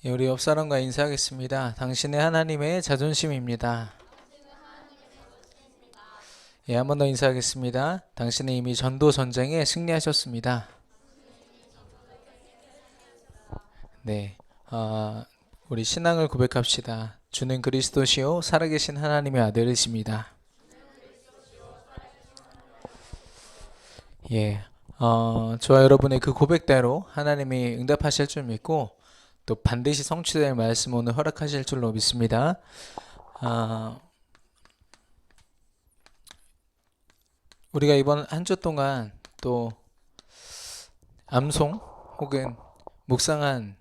예, 우리 옆 사람과 인사하겠습니다. 당신의 하나님의 자존심입니다. 예, 한 번 더 인사하겠습니다. 당신은 이미 전도 전쟁에 승리하셨습니다. 네, 우리 신앙을 고백합시다. 주는 그리스도시요 살아계신 하나님의 아들이십니다. 예, 저와 여러분의 그 고백대로 하나님이 응답하실 줄 믿고 또 반드시 성취될 말씀 오늘 허락하실 줄로 믿습니다. 아, 우리가 이번 한 주 동안 또 암송 혹은 묵상한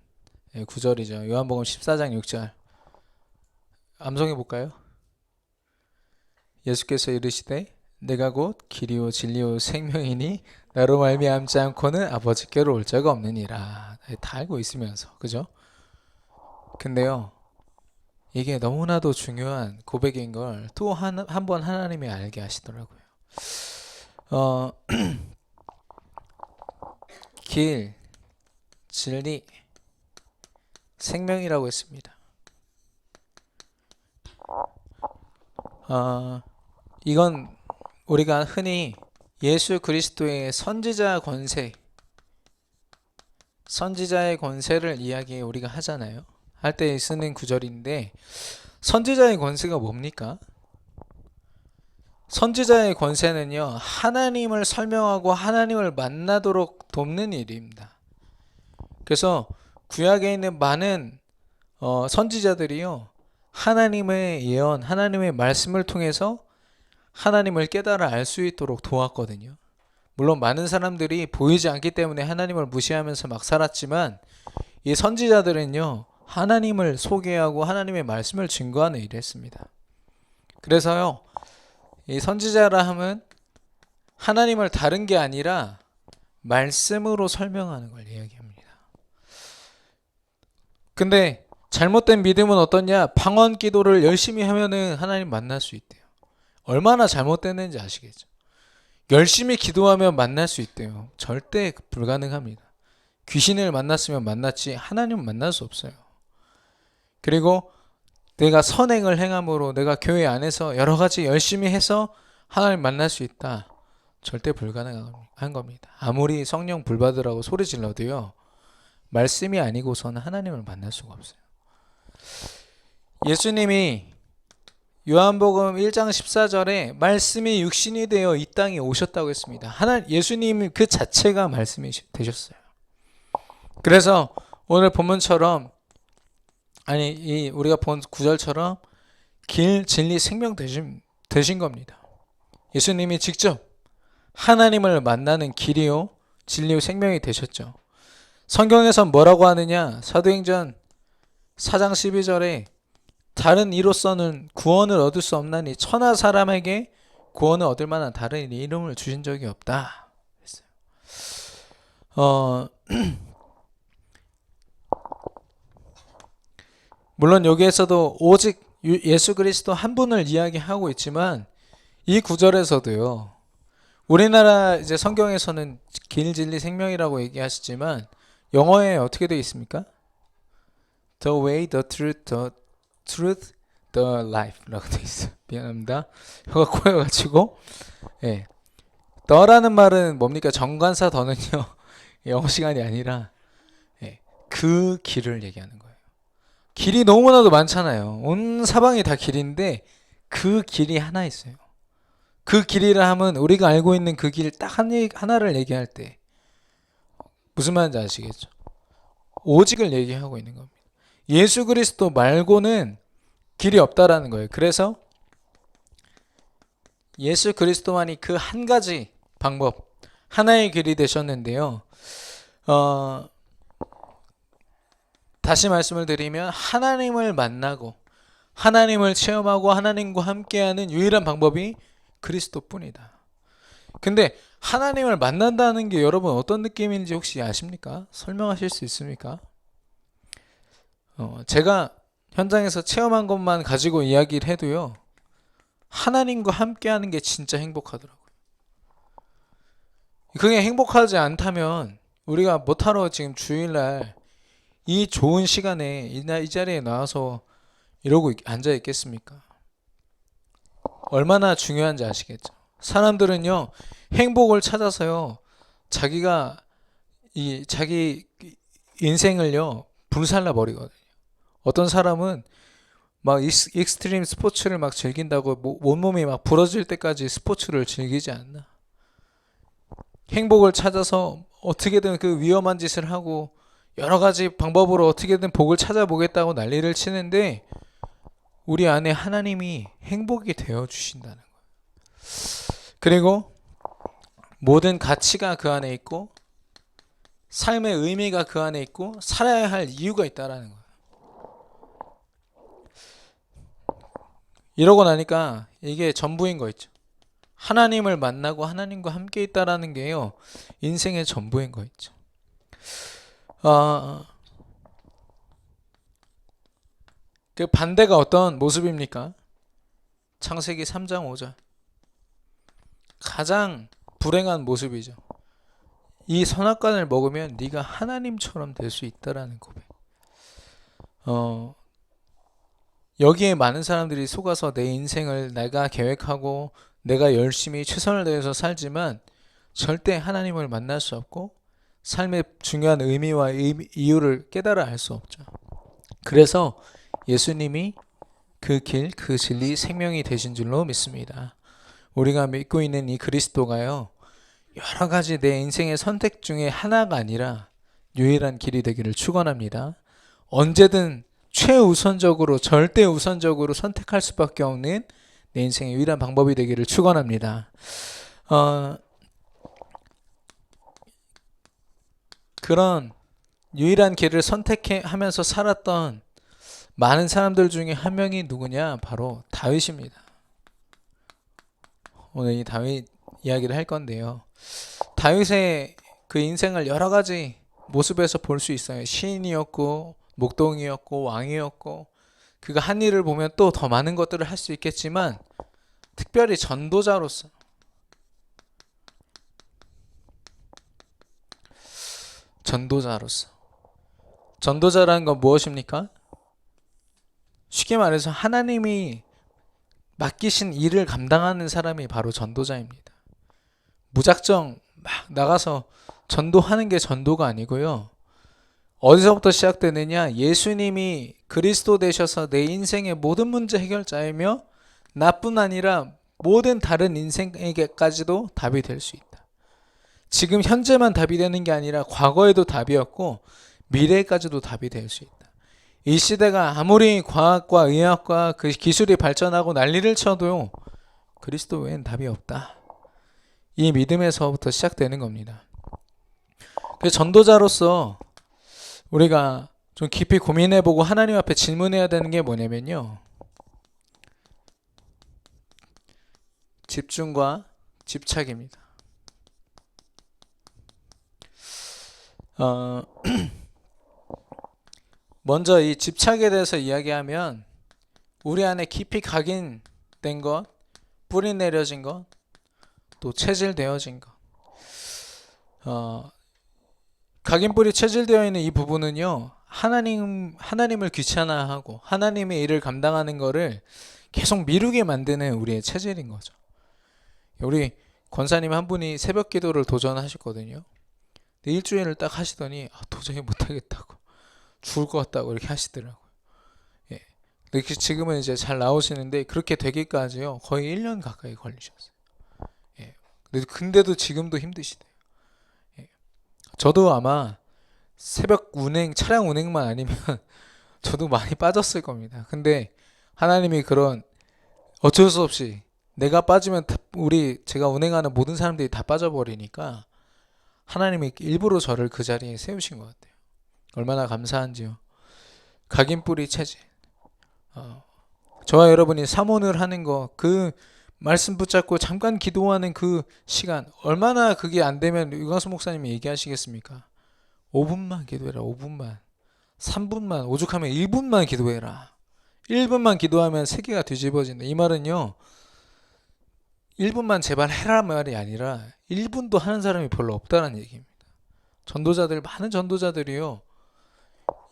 구절이죠. 요한복음 14장 6절. 암송해 볼까요? 예수께서 이르시되 내가 곧 길이요 진리요 생명이니 나로 말미암지 않고는 아버지께로 올 자가 없느니라. 다 알고 있으면서 그죠? 근데요, 이게 너무나도 중요한 고백인 걸 또 한 번 하나님이 알게 하시더라고요. 어, 길, 진리, 생명이라고 했습니다. 이건 우리가 흔히 예수 그리스도의 선지자 권세, 선지자의 권세를 이야기해 우리가 하잖아요. 할 때 쓰는 구절인데 선지자의 권세가 뭡니까? 선지자의 권세는요, 하나님을 설명하고 하나님을 만나도록 돕는 일입니다. 그래서 구약에 있는 많은 선지자들이요, 하나님의 예언, 하나님의 말씀을 통해서 하나님을 깨달아 알 수 있도록 도왔거든요. 물론 많은 사람들이 보이지 않기 때문에 하나님을 무시하면서 막 살았지만 이 선지자들은요, 하나님을 소개하고 하나님의 말씀을 증거하는 일을 했습니다. 그래서요, 이 선지자라 함은 하나님을 다른 게 아니라 말씀으로 설명하는 걸 이야기합니다. 근데 잘못된 믿음은 어떠냐? 방언 기도를 열심히 하면은 하나님 만날 수 있대요. 얼마나 잘못됐는지 아시겠죠? 열심히 기도하면 만날 수 있대요. 절대 불가능합니다. 귀신을 만났으면 만났지 하나님은 만날 수 없어요. 그리고 내가 선행을 행함으로 내가 교회 안에서 여러 가지 열심히 해서 하나님 만날 수 있다. 절대 불가능한 겁니다. 아무리 성령 불받으라고 소리 질러도요, 말씀이 아니고서는 하나님을 만날 수가 없어요. 예수님이 요한복음 1장 14절에 말씀이 육신이 되어 이 땅에 오셨다고 했습니다. 예수님 그 자체가 말씀이 되셨어요. 그래서 오늘 본문처럼, 우리가 본 구절처럼 길, 진리, 생명 되신 겁니다. 예수님이 직접 하나님을 만나는 길이요 진리요 생명이 되셨죠. 성경에선 뭐라고 하느냐? 사도행전 4장 12절에 다른 이로서는 구원을 얻을 수 없나니 천하 사람에게 구원을 얻을 만한 다른 이름을 주신 적이 없다 했어요. 물론 여기에서도 오직 예수 그리스도 한 분을 이야기하고 있지만 이 구절에서도요, 우리나라 이제 성경에서는 길, 진리, 생명이라고 얘기하시지만 영어에 어떻게 되어 있습니까? The way, the truth, the life라고 되어 있어요. 미안합니다. 혀가 꼬여가지고. 예. 더라는 말은 뭡니까? 정관사 더는요, 영어 시간이 아니라 그 길을 얘기하는 거예요. 길이 너무나도 많잖아요. 온 사방이 다 길인데 그 길이 하나 있어요. 그 길이라 하면 우리가 알고 있는 그 길 딱 하나를 얘기할 때 무슨 말인지 아시겠죠? 오직을 얘기하고 있는 겁니다. 예수 그리스도 말고는 길이 없다라는 거예요. 그래서 예수 그리스도만이 그 한 가지 방법, 하나의 길이 되셨는데요. 다시 말씀을 드리면 하나님을 만나고 하나님을 체험하고 하나님과 함께하는 유일한 방법이 그리스도뿐이다. 근데 하나님을 만난다는 게 여러분 어떤 느낌인지 혹시 아십니까? 설명하실 수 있습니까? 제가 현장에서 체험한 것만 가지고 이야기를 해도요, 하나님과 함께하는 게 진짜 행복하더라고요. 그게 행복하지 않다면 우리가 뭐하러 지금 주일날 이 좋은 시간에 이 자리에 나와서 이러고 앉아 있겠습니까? 얼마나 중요한지 아시겠죠? 사람들은요, 행복을 찾아서요, 자기가 자기 인생을요, 불살라 버리거든요. 어떤 사람은 막 익스트림 스포츠를 막 즐긴다고 온몸이 막 부러질 때까지 스포츠를 즐기지 않나. 행복을 찾아서 어떻게든 그 위험한 짓을 하고 여러 가지 방법으로 어떻게든 복을 찾아보겠다고 난리를 치는데 우리 안에 하나님이 행복이 되어 주신다는 거예요. 그리고 모든 가치가 그 안에 있고 삶의 의미가 그 안에 있고 살아야 할 이유가 있다라는 거예요. 이러고 나니까 이게 전부인 거 있죠. 하나님을 만나고 하나님과 함께 있다라는 게요, 인생의 전부인 거 있죠. 그 반대가 어떤 모습입니까? 창세기 3장 5절. 가장 불행한 모습이죠. 이 선악과를 먹으면 네가 하나님처럼 될 수 있다라는 고백. 여기에 많은 사람들이 속아서 내 인생을 내가 계획하고 내가 열심히 최선을 다해서 살지만 절대 하나님을 만날 수 없고 삶의 중요한 의미와 이유를 깨달아 알 수 없죠. 그래서 예수님이 그 길, 그 진리, 생명이 되신 줄로 믿습니다. 우리가 믿고 있는 이 그리스도가요, 여러 가지 내 인생의 선택 중에 하나가 아니라 유일한 길이 되기를 축원합니다. 언제든 최우선적으로, 절대 우선적으로 선택할 수밖에 없는 내 인생의 유일한 방법이 되기를 축원합니다. 그런 유일한 길을 선택하면서 살았던 많은 사람들 중에 한 명이 누구냐? 바로 다윗입니다. 오늘 이 다윗 이야기를 할 건데요. 다윗의 그 인생을 여러 가지 모습에서 볼 수 있어요. 시인이었고 목동이었고 왕이었고 그가 한 일을 보면 또 더 많은 것들을 할 수 있겠지만 특별히 전도자로서 전도자라는 건 무엇입니까? 쉽게 말해서 하나님이 맡기신 일을 감당하는 사람이 바로 전도자입니다. 무작정 막 나가서 전도하는 게 전도가 아니고요. 어디서부터 시작되느냐? 예수님이 그리스도 되셔서 내 인생의 모든 문제 해결자이며 나뿐 아니라 모든 다른 인생에게까지도 답이 될 수 있다. 지금 현재만 답이 되는 게 아니라 과거에도 답이었고 미래까지도 답이 될 수 있다. 이 시대가 아무리 과학과 의학과 그 기술이 발전하고 난리를 쳐도 그리스도 외엔 답이 없다. 이 믿음에서부터 시작되는 겁니다. 그래서 전도자로서 우리가 좀 깊이 고민해보고 하나님 앞에 질문해야 되는 게 뭐냐면요. 집중과 집착입니다. 먼저 이 집착에 대해서 이야기하면 우리 안에 깊이 각인된 것, 뿌리 내려진 것, 또 체질되어진 것. 각인 뿌리 체질되어 있는 이 부분은요, 하나님을 귀찮아하고 하나님의 일을 감당하는 거를 계속 미루게 만드는 우리의 체질인 거죠. 우리 권사님 한 분이 새벽 기도를 도전하셨거든요. 근데 일주일을 딱 하시더니 도저히 못하겠다고, 죽을 것 같다고 이렇게 하시더라고요. 예. 근데 지금은 이제 잘 나오시는데 그렇게 되기까지요 거의 1년 가까이 걸리셨어요. 예. 근데도 지금도 힘드시대요. 예. 저도 아마 새벽 차량 운행만 아니면 저도 많이 빠졌을 겁니다. 근데 하나님이 그런 어쩔 수 없이 내가 빠지면 제가 운행하는 모든 사람들이 다 빠져버리니까 하나님이 일부러 저를 그 자리에 세우신 것 같아요. 얼마나 감사한지요. 각인뿌리 체질. 저와 여러분이 사모를 하는 거, 그 말씀 붙잡고 잠깐 기도하는 그 시간, 얼마나 그게 안 되면 유광수 목사님이 얘기하시겠습니까? 5분만 기도해라. 5분만. 3분만, 오죽하면 1분만 기도해라. 1분만 기도하면 세계가 뒤집어진다. 이 말은요, 1분만 제발 해라 말이 아니라 1분도 하는 사람이 별로 없다는 얘기입니다. 많은 전도자들이요,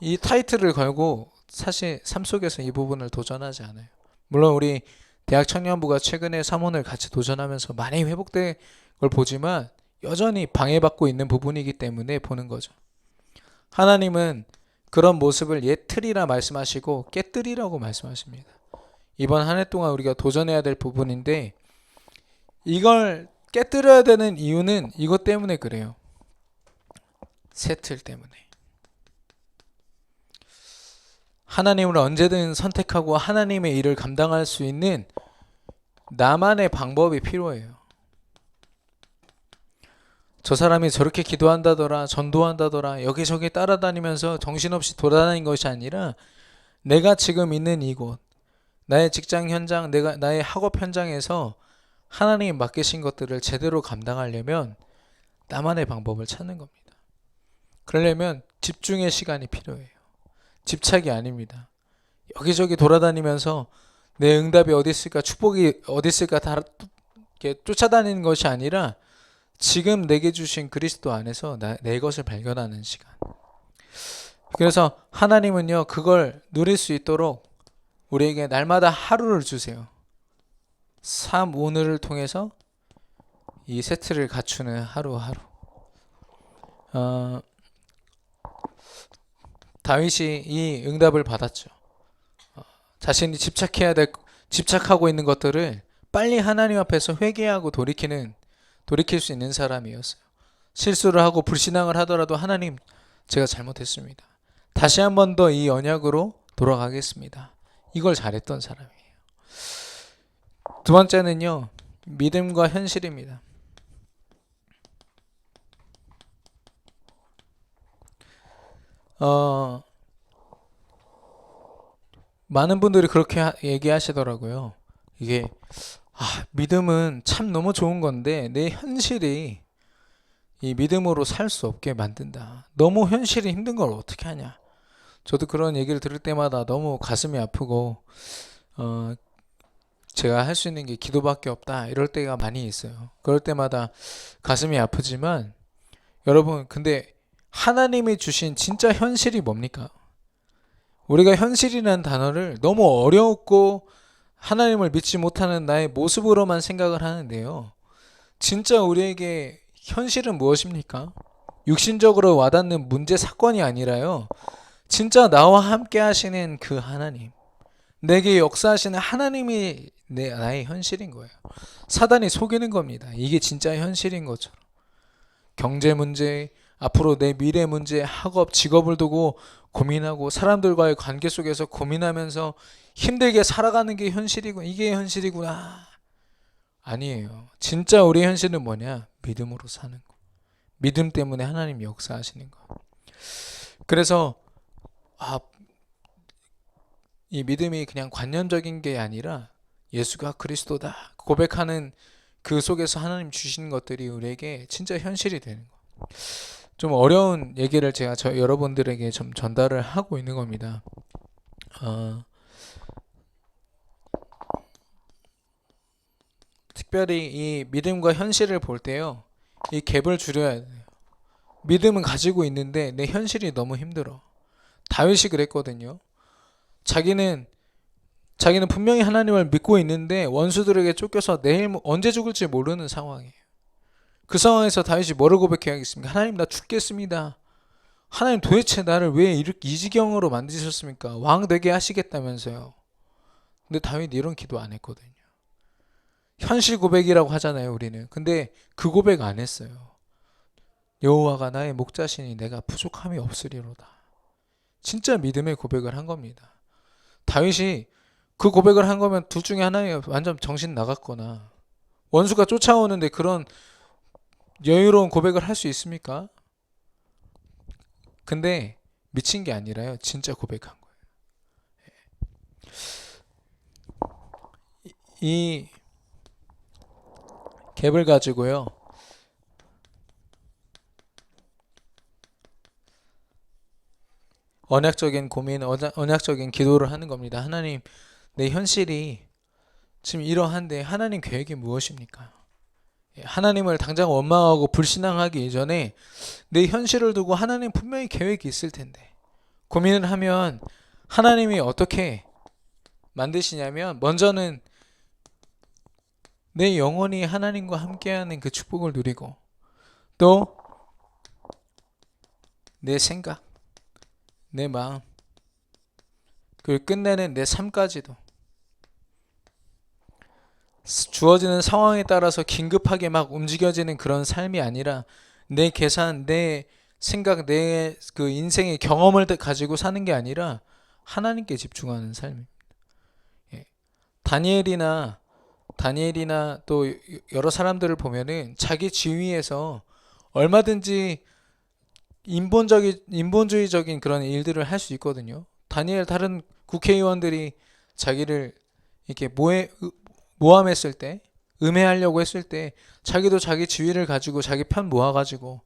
이 타이틀을 걸고 사실 삶 속에서 이 부분을 도전하지 않아요. 물론 우리 대학 청년부가 최근에 사모를 같이 도전하면서 많이 회복된 걸 보지만 여전히 방해받고 있는 부분이기 때문에 보는 거죠. 하나님은 그런 모습을 옛 틀이라 말씀하시고 깨뜨리라고 말씀하십니다. 이번 한 해 동안 우리가 도전해야 될 부분인데 이걸 깨뜨려야 되는 이유는 이것 때문에 그래요. 새 틀 때문에. 하나님을 언제든 선택하고 하나님의 일을 감당할 수 있는 나만의 방법이 필요해요. 저 사람이 저렇게 기도한다더라, 전도한다더라, 여기저기 따라다니면서 정신없이 돌아다닌 것이 아니라 내가 지금 있는 이곳, 나의 직장 현장, 나의 학업 현장에서 하나님이 맡기신 것들을 제대로 감당하려면 나만의 방법을 찾는 겁니다. 그러려면 집중의 시간이 필요해요. 집착이 아닙니다. 여기저기 돌아다니면서 내 응답이 어디 있을까, 축복이 어디 있을까 다 이렇게 쫓아다니는 것이 아니라 지금 내게 주신 그리스도 안에서 내 것을 발견하는 시간. 그래서 하나님은요, 그걸 누릴 수 있도록 우리에게 날마다 하루를 주세요. 삶 오늘을 통해서 이 세트를 갖추는 하루하루. 다윗이 이 응답을 받았죠. 자신이 집착하고 있는 것들을 빨리 하나님 앞에서 회개하고 돌이킬 수 있는 사람이었어요. 실수를 하고 불신앙을 하더라도 하나님, 제가 잘못했습니다. 다시 한 번 더 이 언약으로 돌아가겠습니다. 이걸 잘했던 사람이에요. 두 번째는요, 믿음과 현실입니다. 많은 분들이 그렇게 얘기하시더라고요. 이게 믿음은 참 너무 좋은 건데 내 현실이 이 믿음으로 살 수 없게 만든다. 너무 현실이 힘든 걸 어떻게 하냐. 저도 그런 얘기를 들을 때마다 너무 가슴이 아프고 제가 할 수 있는 게 기도밖에 없다 이럴 때가 많이 있어요. 그럴 때마다 가슴이 아프지만 여러분, 근데 하나님이 주신 진짜 현실이 뭡니까? 우리가 현실이라는 단어를 너무 어렵고 하나님을 믿지 못하는 나의 모습으로만 생각을 하는데요. 진짜 우리에게 현실은 무엇입니까? 육신적으로 와닿는 문제 사건이 아니라요. 진짜 나와 함께 하시는 그 하나님, 내게 역사하시는 하나님이 나의 현실인 거예요. 사단이 속이는 겁니다. 이게 진짜 현실인 것처럼. 경제 문제, 앞으로 내 미래 문제, 학업, 직업을 두고 고민하고 사람들과의 관계 속에서 고민하면서 힘들게 살아가는 게 현실이고 이게 현실이구나. 아니에요. 진짜 우리 현실은 뭐냐? 믿음으로 사는 거. 믿음 때문에 하나님이 역사하시는 거. 그래서 이 믿음이 그냥 관념적인 게 아니라 예수가 그리스도다 고백하는 그 속에서 하나님 주시는 것들이 우리에게 진짜 현실이 되는 거. 좀 어려운 얘기를 제가 여러분들에게 좀 전달을 하고 있는 겁니다. 특별히 이 믿음과 현실을 볼 때요, 이 갭을 줄여야 돼요. 믿음은 가지고 있는데 내 현실이 너무 힘들어. 다윗이 그랬거든요. 자기는 분명히 하나님을 믿고 있는데 원수들에게 쫓겨서 내일 언제 죽을지 모르는 상황이에요. 그 상황에서 다윗이 뭐를 고백해야겠습니까? 하나님, 나 죽겠습니다. 하나님, 도대체 나를 왜 이렇게 이 지경으로 만드셨습니까? 왕 되게 하시겠다면서요. 근데 다윗 이런 기도 안 했거든요. 현실 고백이라고 하잖아요, 우리는. 근데 그 고백 안 했어요. 여호와가 나의 목자시니 내가 부족함이 없으리로다. 진짜 믿음의 고백을 한 겁니다. 다윗이 그 고백을 한 거면 둘 중에 하나예요. 완전 정신 나갔거나 원수가 쫓아오는데 그런 여유로운 고백을 할 수 있습니까? 근데 미친 게 아니라요, 진짜 고백한 거예요. 이 갭을 가지고요, 언약적인 고민, 언약적인 기도를 하는 겁니다. 하나님, 내 현실이 지금 이러한데 하나님 계획이 무엇입니까? 하나님을 당장 원망하고 불신앙하기 이전에 내 현실을 두고 하나님 분명히 계획이 있을 텐데 고민을 하면 하나님이 어떻게 만드시냐면 먼저는 내 영혼이 하나님과 함께하는 그 축복을 누리고 또 내 생각, 내 마음, 그리고 끝내는 내 삶까지도 주어지는 상황에 따라서 긴급하게 막 움직여지는 그런 삶이 아니라 내 계산, 내 생각, 내 그 인생의 경험을 가지고 사는 게 아니라 하나님께 집중하는 삶입니다. 예. 다니엘이나 또 여러 사람들을 보면은 자기 지위에서 얼마든지 인본주의적인 그런 일들을 할 수 있거든요. 다니엘 다른 국회의원들이 자기를 이렇게 모함했을 때, 음해하려고 했을 때 자기도 자기 지위를 가지고 자기 편 모아가지고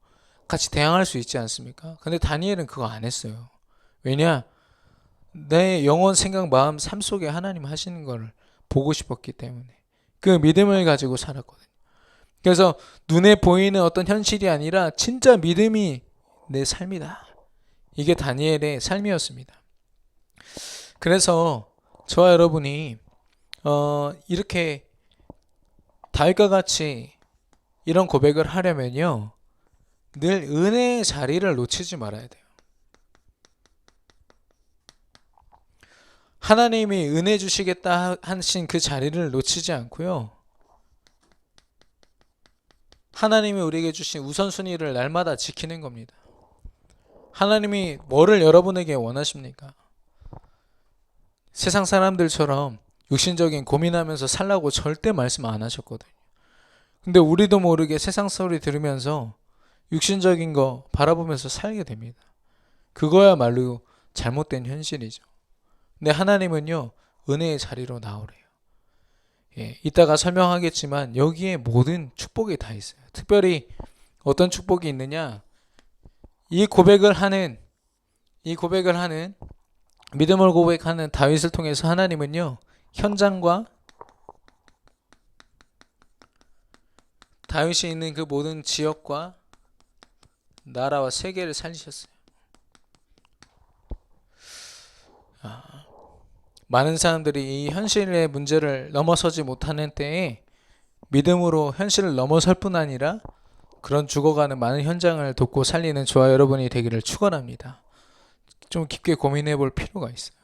같이 대항할 수 있지 않습니까? 근데 다니엘은 그거 안 했어요. 왜냐? 내 영혼, 생각, 마음, 삶 속에 하나님 하시는 걸 보고 싶었기 때문에 그 믿음을 가지고 살았거든요. 그래서 눈에 보이는 어떤 현실이 아니라 진짜 믿음이 내 삶이다. 이게 다니엘의 삶이었습니다. 그래서 저와 여러분이 이렇게 다윗과 같이 이런 고백을 하려면요, 늘 은혜의 자리를 놓치지 말아야 돼요. 하나님이 은혜 주시겠다 하신 그 자리를 놓치지 않고요, 하나님이 우리에게 주신 우선순위를 날마다 지키는 겁니다. 하나님이 뭐를 여러분에게 원하십니까? 세상 사람들처럼 육신적인 고민하면서 살라고 절대 말씀 안 하셨거든요. 근데 우리도 모르게 세상 소리 들으면서 육신적인 거 바라보면서 살게 됩니다. 그거야말로 잘못된 현실이죠. 근데 하나님은요, 은혜의 자리로 나오래요. 예, 이따가 설명하겠지만 여기에 모든 축복이 다 있어요. 특별히 어떤 축복이 있느냐? 이 고백을 하는 믿음을 고백하는 다윗을 통해서 하나님은요, 현장과 다윗이 있는 그 모든 지역과 나라와 세계를 살리셨어요. 많은 사람들이 이 현실의 문제를 넘어서지 못하는 때에 믿음으로 현실을 넘어설 뿐 아니라 그런 죽어가는 많은 현장을 돕고 살리는 저와 여러분이 되기를 축원합니다. 좀 깊게 고민해 볼 필요가 있어요.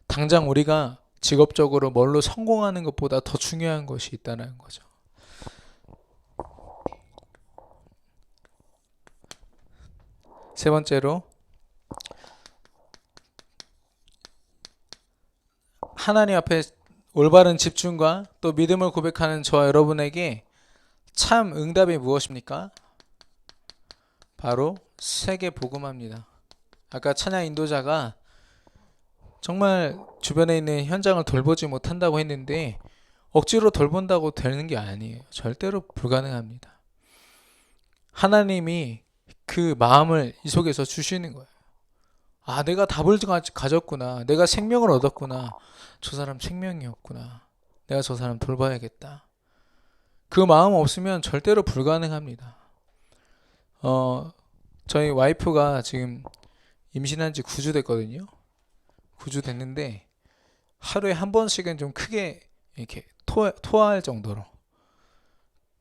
당장 우리가 직업적으로 뭘로 성공하는 것보다 더 중요한 것이 있다는 거죠. 세 번째로, 하나님 앞에 올바른 집중과 또 믿음을 고백하는 저와 여러분에게 참 응답이 무엇입니까? 바로 세계 복음화입니다. 아까 찬양 인도자가 정말 주변에 있는 현장을 돌보지 못한다고 했는데 억지로 돌본다고 되는 게 아니에요. 절대로 불가능합니다. 하나님이 그 마음을 이 속에서 주시는 거예요. 아, 내가 답을 가졌구나. 내가 생명을 얻었구나. 저 사람 생명이었구나. 내가 저 사람 돌봐야겠다. 그 마음 없으면 절대로 불가능합니다. 저희 와이프가 지금 임신한 지 9주 됐거든요. 9주 됐는데 하루에 한 번씩은 좀 크게 이렇게 토할 정도로,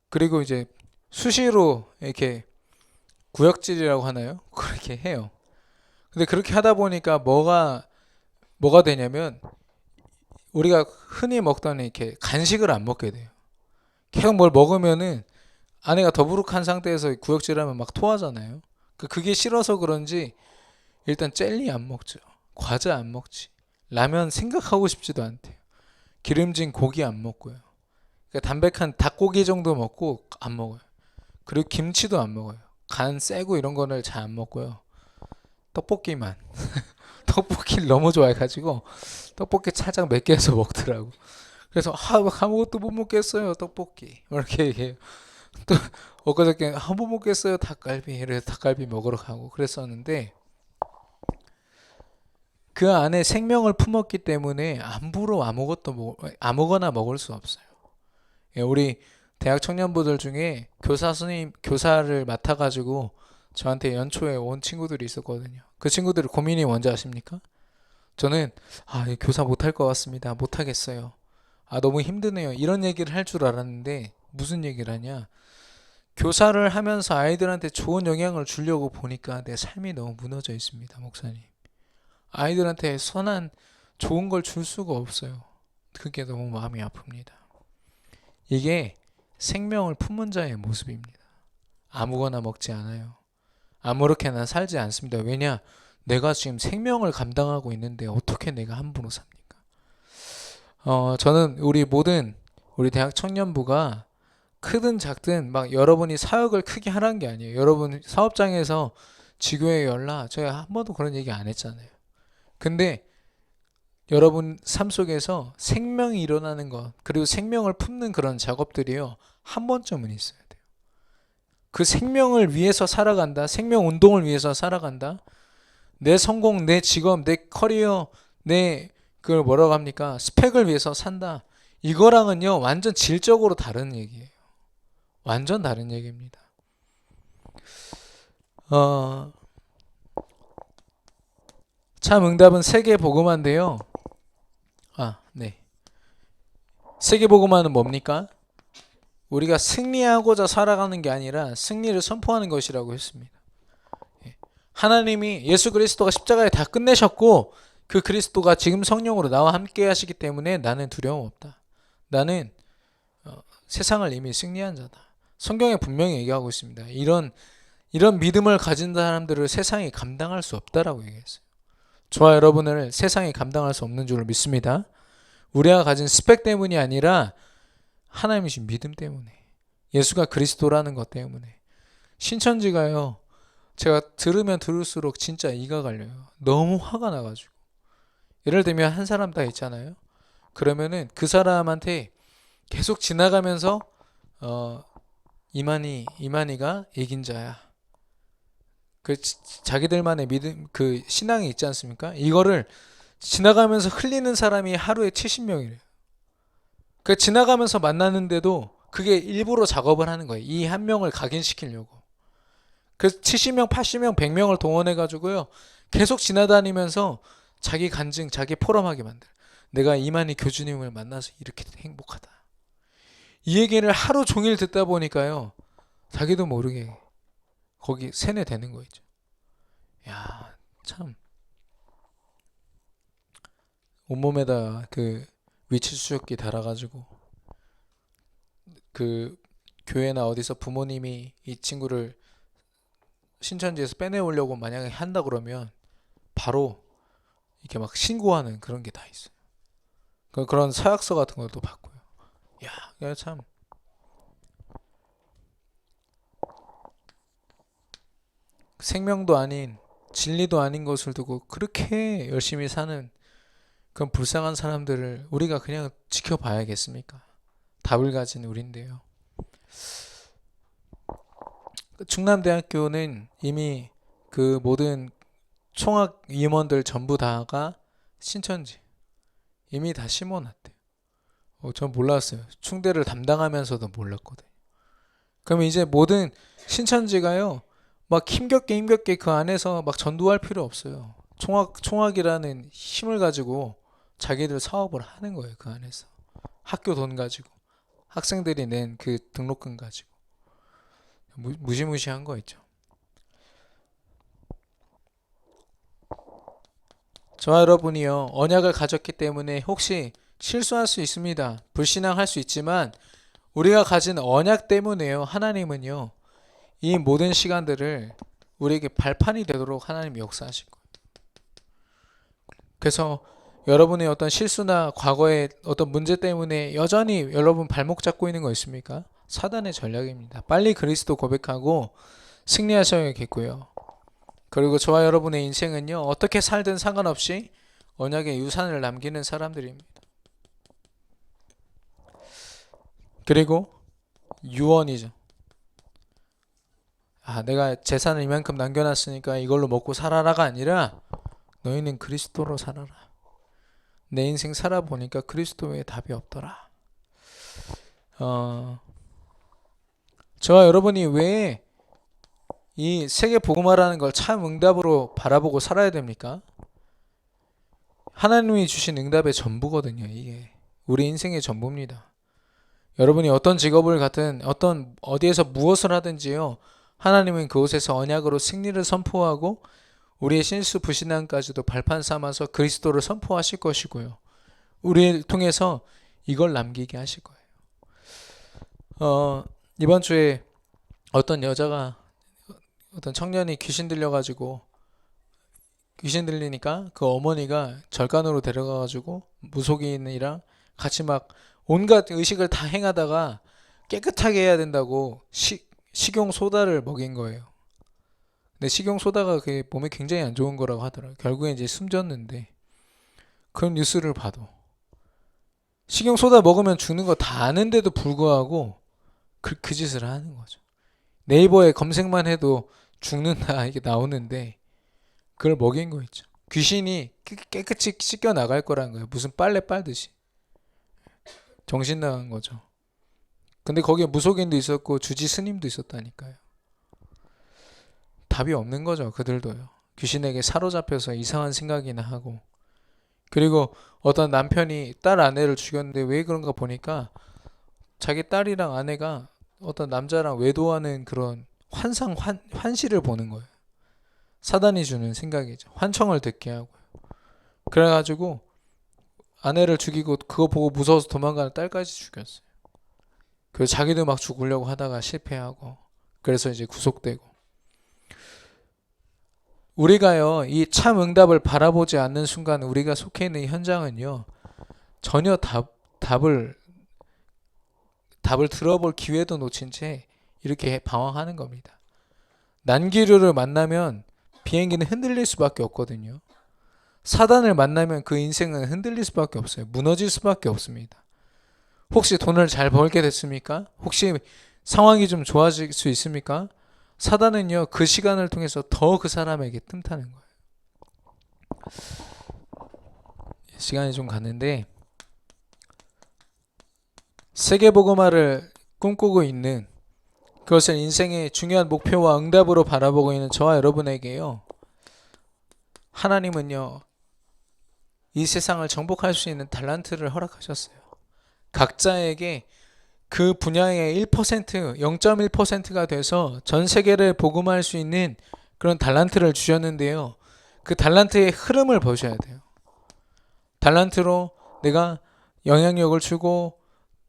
그리고 이제 수시로 이렇게 구역질이라고 하나요? 그렇게 해요. 근데 그렇게 하다 보니까 뭐가 되냐면 우리가 흔히 먹던 이렇게 간식을 안 먹게 돼요. 계속 뭘 먹으면은 아내가 더부룩한 상태에서 구역질하면 막 토하잖아요. 그게 싫어서 그런지 일단 젤리 안 먹죠. 과자 안 먹지. 라면 생각하고 싶지도 않대요. 기름진 고기 안 먹고요. 그러니까 담백한 닭고기 정도 먹고 안 먹어요. 그리고 김치도 안 먹어요. 간 세고 이런 거를 잘 안 먹고요. 떡볶이만. 떡볶이를 너무 좋아해가지고 떡볶이 살짝 몇 개 해서 먹더라고. 그래서 아무것도 못 먹겠어요 떡볶이 이렇게 얘기해요. 또 엊그저께 못 먹겠어요 닭갈비. 이래서 닭갈비 먹으러 가고 그랬었는데 그 안에 생명을 품었기 때문에 함부로 아무거나 먹을 수 없어요. 예, 우리 대학 청년부들 중에 교사를 맡아가지고 저한테 연초에 온 친구들이 있었거든요. 그 친구들의 고민이 뭔지 아십니까? 저는 교사 못할 것 같습니다. 못하겠어요. 너무 힘드네요. 이런 얘기를 할 줄 알았는데 무슨 얘기를 하냐? 교사를 하면서 아이들한테 좋은 영향을 주려고 보니까 내 삶이 너무 무너져 있습니다, 목사님. 아이들한테 선한 좋은 걸 줄 수가 없어요. 그게 너무 마음이 아픕니다. 이게 생명을 품은 자의 모습입니다. 아무거나 먹지 않아요. 아무렇게나 살지 않습니다. 왜냐? 내가 지금 생명을 감당하고 있는데 어떻게 내가 함부로 삽니까? 저는 우리 대학 청년부가 크든 작든 막 여러분이 사역을 크게 하라는 게 아니에요. 여러분 사업장에서 지교회 열라. 제가 한 번도 그런 얘기 안 했잖아요. 근데 여러분 삶 속에서 생명이 일어나는 것, 그리고 생명을 품는 그런 작업들이요. 한 번쯤은 있어야 돼요. 그 생명을 위해서 살아간다. 생명 운동을 위해서 살아간다. 내 성공, 내 직업, 내 커리어, 내 그걸 뭐라고 합니까? 스펙을 위해서 산다. 이거랑은요. 완전 질적으로 다른 얘기예요. 완전 다른 얘기입니다. 참 응답은 세계복음화인데요. 네. 세계복음화는 뭡니까? 우리가 승리하고자 살아가는 게 아니라 승리를 선포하는 것이라고 했습니다. 하나님이 예수 그리스도가 십자가에 다 끝내셨고 그 그리스도가 지금 성령으로 나와 함께 하시기 때문에 나는 두려움 없다. 나는 세상을 이미 승리한 자다. 성경에 분명히 얘기하고 있습니다. 이런 믿음을 가진 사람들을 세상이 감당할 수 없다라고 얘기했어요. 저와 여러분을 세상이 감당할 수 없는 줄로 믿습니다. 우리가 가진 스펙 때문이 아니라 하나님이 주신 믿음 때문에, 예수가 그리스도라는 것 때문에. 신천지가요, 제가 들으면 들을수록 진짜 이가 갈려요. 너무 화가 나가지고. 예를 들면 한 사람 다 있잖아요. 그러면은 그 사람한테 계속 지나가면서 이만희가 이긴 자야. 자기들만의 믿음, 그 신앙이 있지 않습니까? 이거를 지나가면서 흘리는 사람이 하루에 70명이래요. 그 지나가면서 만나는데도 그게 일부러 작업을 하는 거예요. 이 한 명을 각인시키려고. 그 70명, 80명, 100명을 동원해 가지고요. 계속 지나다니면서 자기 간증, 자기 포럼하게 만들어. 내가 이만희 교주님을 만나서 이렇게 행복하다. 이 얘기를 하루 종일 듣다 보니까요. 자기도 모르게 거기 세뇌되는 거 있죠. 야, 참. 온몸에다 그 위치 추적기 달아가지고 그 교회나 어디서 부모님이 이 친구를 신천지에서 빼내오려고 만약에 한다 그러면 바로 이렇게 막 신고하는 그런 게 다 있어요. 그런 서약서 같은 것도 받고요. 야, 참. 생명도 아닌 진리도 아닌 것을 두고 그렇게 열심히 사는 그런 불쌍한 사람들을 우리가 그냥 지켜봐야겠습니까? 답을 가진 우린데요. 충남대학교는 이미 그 모든 총학 임원들 전부 다가 신천지 이미 다 심어놨대요. 전 몰랐어요. 충대를 담당하면서도 몰랐거든요. 그럼 이제 모든 신천지가요, 막 힘겹게 그 안에서 막 전도할 필요 없어요. 총학이라는 힘을 가지고 자기들 사업을 하는 거예요. 그 안에서 학교 돈 가지고 학생들이 낸 그 등록금 가지고 무시무시한 거 있죠. 저와 여러분이요, 언약을 가졌기 때문에 혹시 실수할 수 있습니다. 불신앙할 수 있지만 우리가 가진 언약 때문에요. 하나님은요, 이 모든 시간들을 우리에게 발판이 되도록 하나님이 역사하신 거예요. 그래서 여러분의 어떤 실수나 과거의 어떤 문제 때문에 여전히 여러분 발목 잡고 있는 거 있습니까? 사단의 전략입니다. 빨리 그리스도 고백하고 승리하셔야겠고요. 그리고 저와 여러분의 인생은요, 어떻게 살든 상관없이 언약의 유산을 남기는 사람들입니다. 그리고 유언이죠. 내가 재산을 이만큼 남겨놨으니까 이걸로 먹고 살아라가 아니라 너희는 그리스도로 살아라. 내 인생 살아보니까 그리스도 외에 답이 없더라. 저와 여러분이 왜 이 세계 복음화라는 걸 참 응답으로 바라보고 살아야 됩니까? 하나님이 주신 응답의 전부거든요. 이게 우리 인생의 전부입니다. 여러분이 어떤 직업을 갖든 어디에서 무엇을 하든지요, 하나님은 그곳에서 언약으로 승리를 선포하고 우리의 실수 불신앙까지도 발판 삼아서 그리스도를 선포하실 것이고요, 우리를 통해서 이걸 남기게 하실 거예요. 이번 주에 어떤 청년이 귀신 들려가지고, 귀신 들리니까 그 어머니가 절간으로 데려가가지고 무속인이랑 같이 막 온갖 의식을 다 행하다가 깨끗하게 해야 된다고 식용 소다를 먹인 거예요. 근데 식용 소다가 그 몸에 굉장히 안 좋은 거라고 하더라고요. 결국에 이제 숨졌는데, 그런 뉴스를 봐도 식용 소다 먹으면 죽는 거 다 아는데도 불구하고 그 짓을 하는 거죠. 네이버에 검색만 해도 죽는다 이게 나오는데 그걸 먹인 거 있죠. 귀신이 깨끗이 씻겨 나갈 거라는 거예요. 무슨 빨래 빨듯이. 정신 나간 거죠. 근데 거기에 무속인도 있었고 주지 스님도 있었다니까요. 답이 없는 거죠. 그들도요. 귀신에게 사로잡혀서 이상한 생각이나 하고, 그리고 어떤 남편이 딸 아내를 죽였는데 왜 그런가 보니까 자기 딸이랑 아내가 어떤 남자랑 외도하는 그런 환시를 보는 거예요. 사단이 주는 생각이죠. 환청을 듣게 하고요. 그래가지고 아내를 죽이고 그거 보고 무서워서 도망가는 딸까지 죽였어요. 그래서 자기도 막 죽으려고 하다가 실패하고, 그래서 이제 구속되고. 우리가요, 이 참 응답을 바라보지 않는 순간 우리가 속해 있는 현장은요, 전혀 답을 들어볼 기회도 놓친 채 이렇게 방황하는 겁니다. 난기류를 만나면 비행기는 흔들릴 수밖에 없거든요. 사단을 만나면 그 인생은 흔들릴 수밖에 없어요. 무너질 수밖에 없습니다. 혹시 돈을 잘 벌게 됐습니까? 혹시 상황이 좀 좋아질 수 있습니까? 사단은요, 그 시간을 통해서 더 그 사람에게 틈타는 거예요. 시간이 좀 갔는데, 세계복음화를 꿈꾸고 있는, 그것을 인생의 중요한 목표와 응답으로 바라보고 있는 저와 여러분에게요, 하나님은요, 이 세상을 정복할 수 있는 달란트를 허락하셨어요. 각자에게 그 분야의 1%, 0.1%가 돼서 전 세계를 복음할 수 있는 그런 달란트를 주셨는데요, 그 달란트의 흐름을 보셔야 돼요. 달란트로 내가 영향력을 주고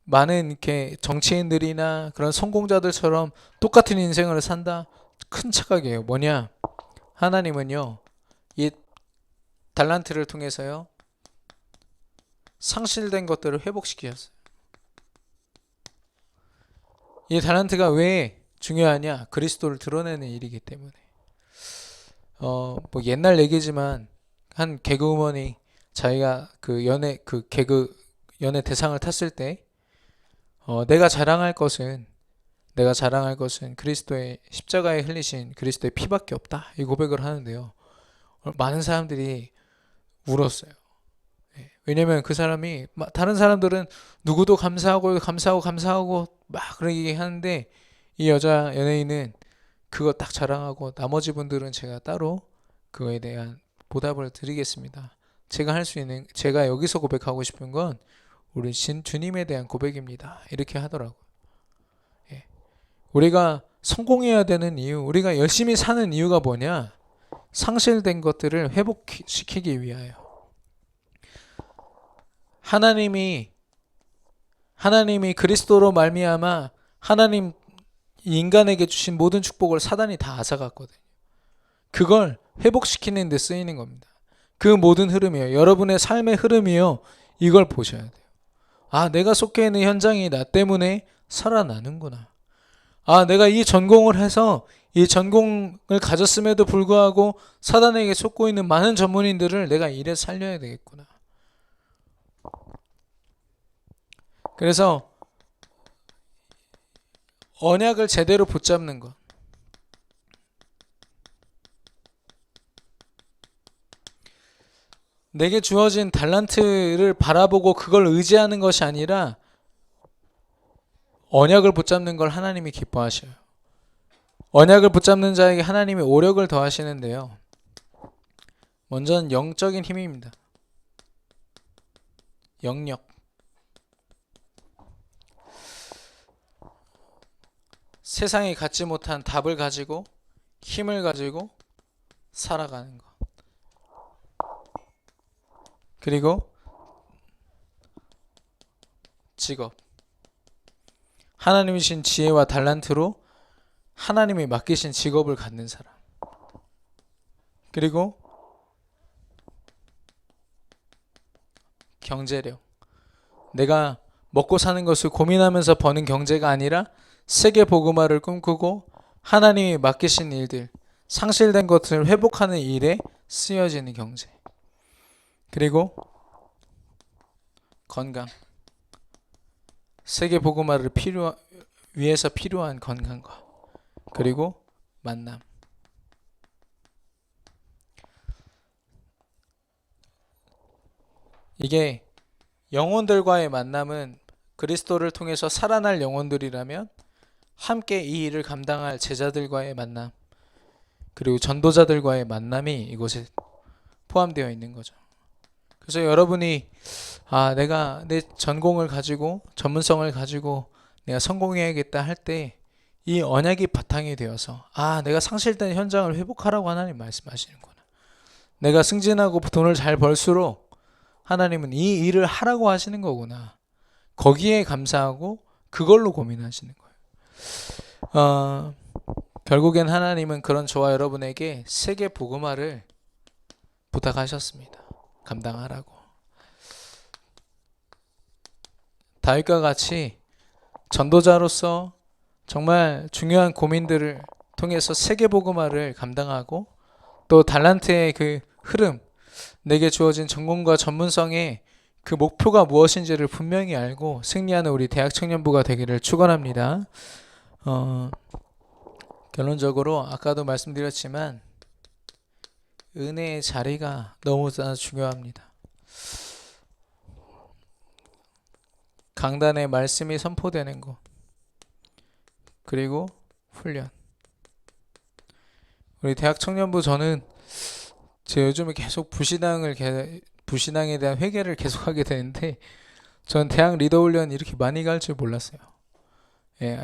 많은 이렇게 정치인들이나 그런 성공자들처럼 똑같은 인생을 산다? 큰 착각이에요. 뭐냐? 하나님은요, 이 달란트를 통해서요, 상실된 것들을 회복시키셨어요. 이 달란트가 왜 중요하냐? 그리스도를 드러내는 일이기 때문에. 뭐 옛날 얘기지만 한 개그우먼이 자기가 그 연예 대상을 탔을 때, 내가 자랑할 것은 그리스도의 십자가에 흘리신 그리스도의 피밖에 없다, 이 고백을 하는데요, 많은 사람들이 울었어요. 왜냐면 그 사람이, 다른 사람들은 누구도 감사하고 막 그러게 하는데, 이 여자 연예인은 그거 딱 자랑하고, 나머지 분들은 제가 따로 그거에 대한 보답을 드리겠습니다. 제가 여기서 고백하고 싶은 건 우리 주님에 대한 고백입니다, 이렇게 하더라고요. 우리가 성공해야 되는 이유, 우리가 열심히 사는 이유가 뭐냐? 상실된 것들을 회복시키기 위하여. 하나님이 그리스도로 말미암아 하나님 인간에게 주신 모든 축복을 사단이 다 앗아갔거든요. 그걸 회복시키는 데 쓰이는 겁니다. 그 모든 흐름이요, 여러분의 삶의 흐름이요, 이걸 보셔야 돼요. 아, 내가 속해 있는 현장이 나 때문에 살아나는구나. 아, 내가 이 전공을 해서 이 전공을 가졌음에도 불구하고 사단에게 속고 있는 많은 전문인들을 내가 일에 살려야 되겠구나. 그래서 언약을 제대로 붙잡는 것, 내게 주어진 달란트를 바라보고 그걸 의지하는 것이 아니라 언약을 붙잡는 걸 하나님이 기뻐하셔요. 언약을 붙잡는 자에게 하나님이 오력을 더하시는데요. 먼저는 영적인 힘입니다. 영력. 세상이 갖지 못한 답을 가지고 힘을 가지고 살아가는 것. 그리고 직업. 하나님이 주신 지혜와 달란트로 하나님이 맡기신 직업을 갖는 사람. 그리고 경제력. 내가 먹고 사는 것을 고민하면서 버는 경제가 아니라 세계 복음화를 꿈꾸고 하나님이 맡기신 일들, 상실된 것을 회복하는 일에 쓰여지는 경제. 그리고 건강. 세계 복음화를 위해서 필요한 건강과 그리고 만남. 이게 영혼들과의 만남은 그리스도를 통해서 살아날 영혼들이라면 함께 이 일을 감당할 제자들과의 만남, 그리고 전도자들과의 만남이 이곳에 포함되어 있는 거죠. 그래서 여러분이 내가 내 전공을 가지고 전문성을 가지고 내가 성공해야겠다 할 때 이 언약이 바탕이 되어서 내가 상실된 현장을 회복하라고 하나님 말씀하시는구나. 내가 승진하고 돈을 잘 벌수록 하나님은 이 일을 하라고 하시는 거구나. 거기에 감사하고 그걸로 고민하시는 거예요. 결국엔 하나님은 그런 저와 여러분에게 세계 복음화를 부탁하셨습니다. 감당하라고. 다윗과 같이 전도자로서 정말 중요한 고민들을 통해서 세계 복음화를 감당하고 또 달란트의 그 흐름, 내게 주어진 전공과 전문성의 그 목표가 무엇인지를 분명히 알고 승리하는 우리 대학 청년부가 되기를 축원합니다. 결론적으로 아까도 말씀드렸지만 은혜의 자리가 너무 중요합니다. 강단에 말씀이 선포되는 곳, 그리고 훈련. 우리 대학 청년부 저는 요즘에 계속 부신앙에 대한 회개를 계속하게 되는데 전 대학 리더 훈련 이렇게 많이 갈 줄 몰랐어요.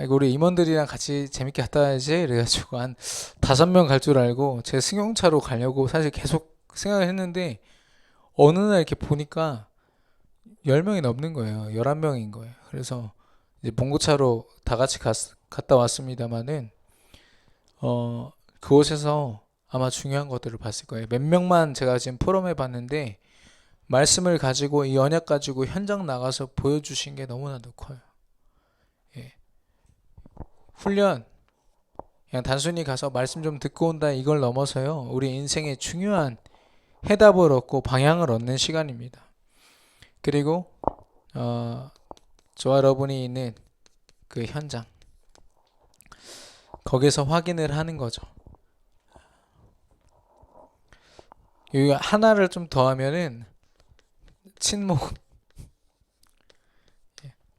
우리 임원들이랑 같이 재밌게 갔다 와야지 그래가지고 한 5명 갈 줄 알고 제 승용차로 가려고 사실 계속 생각을 했는데 어느 날 이렇게 보니까 10명이 넘는 거예요. 11명인 거예요. 그래서 이제 봉고차로 다 같이 갔다 왔습니다만은 그곳에서 아마 중요한 것들을 봤을 거예요. 몇 명만 제가 지금 포럼해 봤는데 말씀을 가지고 이 언약 가지고 현장 나가서 보여주신 게 너무나도 커요. 훈련 그냥 단순히 가서 말씀 좀 듣고 온다 이걸 넘어서요. 우리 인생의 중요한 해답을 얻고 방향을 얻는 시간입니다. 그리고 저와 여러분이 있는 그 현장 거기서 확인을 하는 거죠. 여기 하나를 좀 더하면은 친목.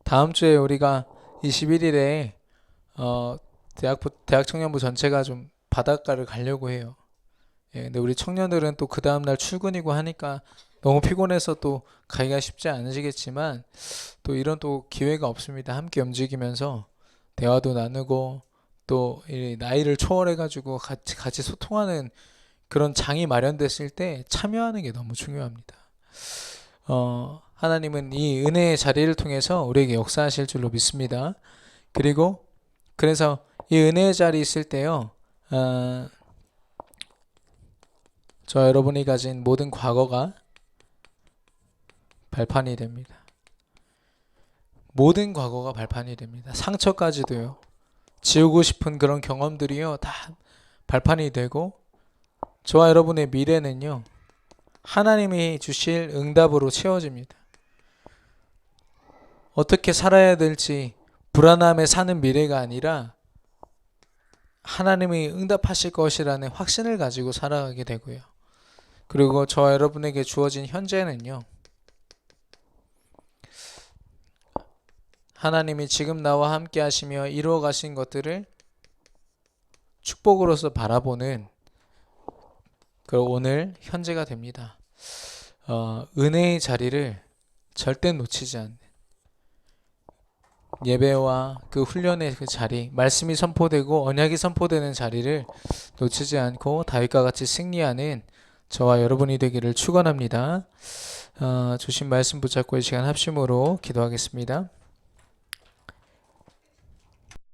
다음 주에 우리가 21일에 대학 청년부 전체가 좀 바닷가를 가려고 해요. 근데 우리 청년들은 또 그 다음날 출근이고 하니까 너무 피곤해서 또 가기가 쉽지 않으시겠지만 또 이런 또 기회가 없습니다. 함께 움직이면서 대화도 나누고 또 이 나이를 초월해가지고 같이 소통하는 그런 장이 마련됐을 때 참여하는 게 너무 중요합니다. 하나님은 이 은혜의 자리를 통해서 우리에게 역사하실 줄로 믿습니다. 그리고 그래서 이 은혜의 자리 있을 때요, 저 여러분이 가진 모든 과거가 발판이 됩니다. 모든 과거가 발판이 됩니다. 상처까지도요. 지우고 싶은 그런 경험들이요, 다 발판이 되고 저와 여러분의 미래는요, 하나님이 주실 응답으로 채워집니다. 어떻게 살아야 될지 불안함에 사는 미래가 아니라 하나님이 응답하실 것이라는 확신을 가지고 살아가게 되고요. 그리고 저와 여러분에게 주어진 현재는요, 하나님이 지금 나와 함께 하시며 이루어 가신 것들을 축복으로서 바라보는 그 오늘 현재가 됩니다. 은혜의 자리를 절대 놓치지 않는 예배와 그 훈련의 그 자리, 말씀이 선포되고 언약이 선포되는 자리를 놓치지 않고 다윗과 같이 승리하는 저와 여러분이 되기를 축원합니다. 주신 말씀 붙잡고 이 시간 합심으로 기도하겠습니다.